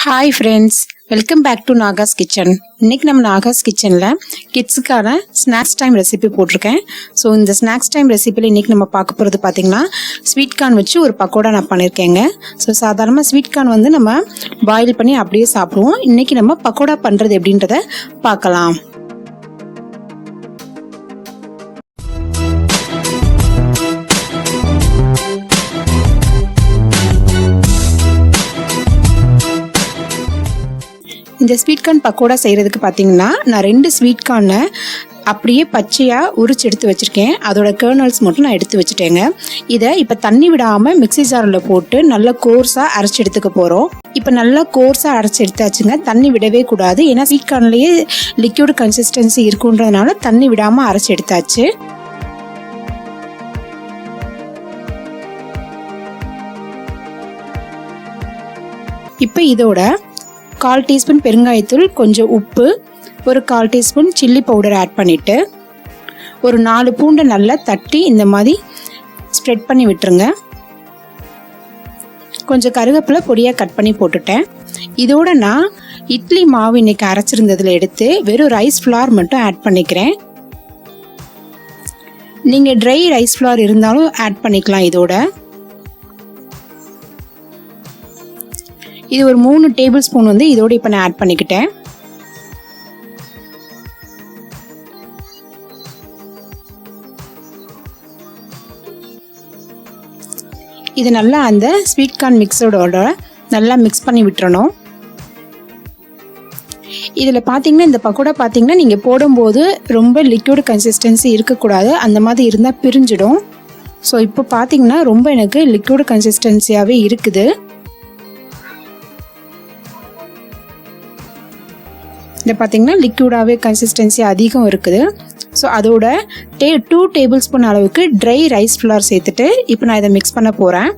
Hi friends, welcome back to Naga's kitchen. இன்றைக்கி நம்ம நாகாஸ் கிச்சனில் கிட்ஸுக்கான ஸ்நாக்ஸ் டைம் ரெசிபி போட்டிருக்கேன். ஸோ இந்த ஸ்நாக்ஸ் டைம் ரெசிபியில் இன்றைக்கி நம்ம பார்க்க போகிறது பார்த்திங்கன்னா ஸ்வீட் கார்ன் வச்சு ஒரு பக்கோடா நான் பண்ணியிருக்கேங்க. ஸோ சாதாரணமாக ஸ்வீட் கார்ன் வந்து நம்ம பாயில் பண்ணி அப்படியே சாப்பிடுவோம். இன்றைக்கி நம்ம பக்கோடா பண்ணுறது எப்படின்றத பார்க்கலாம். இந்த ஸ்வீட் கார்ன் பக்கோடா செய்கிறதுக்கு பார்த்தீங்கன்னா நான் 2 ஸ்வீட் கார்னை அப்படியே பச்சையாக உரிச்சு எடுத்து வச்சுருக்கேன். அதோட கர்னல்ஸ் மட்டும் நான் எடுத்து வச்சுட்டேங்க. இதை இப்போ தண்ணி விடாமல் மிக்ஸி ஜாரில் போட்டு நல்லா கோர்ஸாக அரைச்சி எடுத்துக்க போகிறோம். இப்போ நல்லா கோர்ஸாக அரைச்சி எடுத்தாச்சுங்க. தண்ணி விடவே கூடாது, ஏன்னா ஸ்வீட் கார்ன்லேயே லிக்யூட் கன்சிஸ்டன்சி இருக்குன்றதுனால தண்ணி விடாமல் அரைச்சி எடுத்தாச்சு. இப்போ இதோட 1/4 டீஸ்பூன் பெருங்காயத்தூள், கொஞ்சம் உப்பு, ஒரு 1/4 டீஸ்பூன் சில்லி பவுடர் ஆட் பண்ணிவிட்டு ஒரு 4 பூண்டை நல்லா தட்டி இந்த மாதிரி ஸ்ப்ரெட் பண்ணி விட்டுருங்க. கொஞ்சம் கருவேப்பிலை பொடியாக கட் பண்ணி போட்டுட்டேன். இதோட நான் இட்லி மாவு இன்னைக்கு அரைச்சிருந்ததில் எடுத்து வெறும் ரைஸ் ஃப்ளார் மட்டும் ஆட் பண்ணிக்கிறேன். நீங்கள் ட்ரை ரைஸ் ஃப்ளார் இருந்தாலும் ஆட் பண்ணிக்கலாம். இது ஒரு 3 டேபிள் ஸ்பூன் வந்து இதோட இப்போ நான் ஆட் பண்ணிக்கிட்டேன். இது நல்லா அந்த ஸ்வீட் கார்ன் மிக்ஸோட நல்லா மிக்ஸ் பண்ணி விட்டுறணும். இதில் பார்த்தீங்கன்னா இந்த பக்கோடா பார்த்தீங்கன்னா நீங்கள் போடும்போது ரொம்ப லிக்விட் கன்சிஸ்டன்சி இருக்கக்கூடாது, அந்த மாதிரி இருந்தால் பிரிஞ்சிடும். ஸோ இப்போ பார்த்தீங்கன்னா ரொம்ப எனக்கு லிக்விட் கன்சிஸ்டன்சியாகவே இருக்குது. இதை பார்த்தீங்கன்னா லிக்விடாகவே கன்சிஸ்டன்சி அதிகம் இருக்குது. ஸோ அதோட 2 டேபிள் ஸ்பூன் அளவுக்கு ட்ரை ரைஸ் ஃப்ளார் சேர்த்துட்டு இப்போ நான் இதை மிக்ஸ் பண்ண போகிறேன்.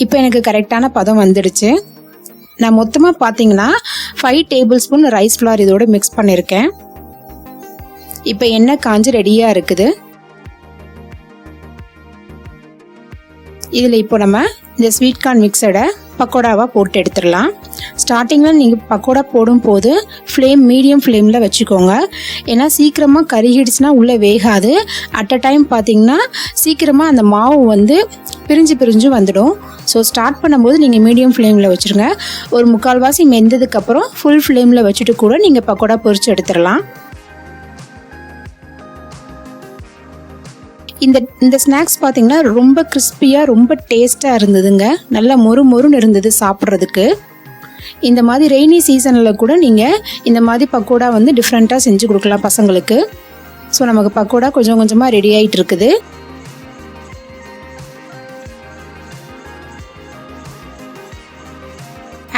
இப்போ எனக்கு கரெக்டான பதம் வந்துடுச்சு. நான் மொத்தமாக பார்த்தீங்கன்னா 5 டேபிள் ஸ்பூன் ரைஸ் ஃப்ளார் இதோட மிக்ஸ் பண்ணியிருக்கேன். இப்போ எண்ணெய் காஞ்சி ரெடியாக இருக்குது. இதில் இப்போ நம்ம இந்த ஸ்வீட் கார்ன் மிக்ஸடை பக்கோடாவாக போட்டு எடுத்துடலாம். ஸ்டார்டிங்கில் நீங்கள் பக்கோடா போடும்போது ஃப்ளேம் மீடியம் ஃப்ளேமில் வச்சுக்கோங்க, ஏன்னா சீக்கிரமாக கருகிடுச்சுன்னா உள்ளே வேகாது. அட் அ டைம் பார்த்தீங்கன்னா சீக்கிரமாக அந்த மாவு வந்து பிரிஞ்சு வந்துடும். ஸோ ஸ்டார்ட் பண்ணும்போது நீங்கள் மீடியம் ஃப்ளேமில் வச்சுருங்க. ஒரு 3/4 வாசி மெந்ததுக்கப்புறம் ஃபுல் ஃப்ளேமில் வச்சுட்டு கூட நீங்கள் பக்கோடா பொரிச்சு எடுத்துடலாம். இந்த ஸ்நாக்ஸ் பார்த்தீங்கன்னா ரொம்ப கிறிஸ்பியாக ரொம்ப டேஸ்ட்டாக இருந்ததுங்க. நல்லா மொறுன்னு இருந்தது சாப்பிட்றதுக்கு. இந்த மாதிரி ரெய்னி சீசனில் கூட நீங்கள் இந்த மாதிரி பக்கோடா வந்து டிஃப்ரெண்ட்டாக செஞ்சு கொடுக்கலாம் பசங்களுக்கு. ஸோ நமக்கு பக்கோடா கொஞ்சம் கொஞ்சமாக ரெடி ஆகிட்டு இருக்குது.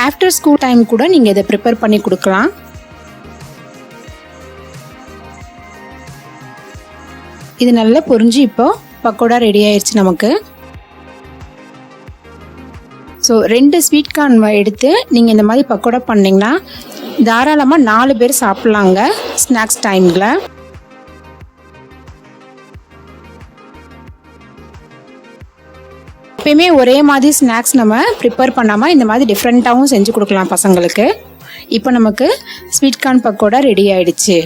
ஆஃப்டர் ஸ்கூல் டைம் கூட நீங்கள் இதை ப்ரிப்பேர் பண்ணி கொடுக்கலாம். இது நல்லா பொரிஞ்சு இப்போ பக்கோடா ரெடி ஆயிடுச்சு நமக்கு. ஸோ 2 ஸ்வீட் கார்ன் எடுத்து நீங்கள் இந்த மாதிரி பக்கோடா பண்ணிங்கன்னா தாராளமாக 4 பேர் சாப்பிட்லாங்க ஸ்நாக்ஸ் டைமில். எப்பயுமே ஒரே மாதிரி ஸ்நாக்ஸ் நம்ம ப்ரிப்பேர் பண்ணாமல் இந்த மாதிரி டிஃப்ரெண்ட்டாகவும் செஞ்சு கொடுக்கலாம் பசங்களுக்கு. இப்போ நமக்கு ஸ்வீட் கார்ன் பக்கோடா ரெடி ஆயிடுச்சு.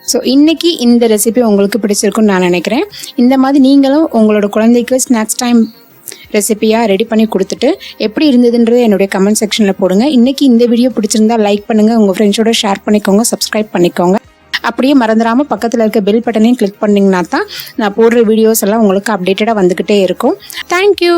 ஸோ இன்றைக்கி இந்த ரெசிபி உங்களுக்கு பிடிச்சிருக்குன்னு நான் நினைக்கிறேன். இந்த மாதிரி நீங்களும் உங்களோட குழந்தைக்கு ஸ்நாக்ஸ் டைம் ரெசிபியாக ரெடி பண்ணி கொடுத்துட்டு எப்படி இருந்ததுன்றது என்னுடைய கமெண்ட் செக்ஷனில் போடுங்க. இன்றைக்கி இந்த வீடியோ பிடிச்சிருந்தா லைக் பண்ணுங்கள், உங்கள் ஃப்ரெண்ட்ஸோட ஷேர் பண்ணிக்கோங்க, சப்ஸ்கிரைப் பண்ணிக்கோங்க. அப்படியே மறந்துடாமல் பக்கத்தில் இருக்க பெல் பட்டனையும் கிளிக் பண்ணிங்கன்னா தான் நான் போடுற வீடியோஸ் எல்லாம் உங்களுக்கு அப்டேட்டடாக வந்துக்கிட்டே இருக்கும். தேங்க்யூ.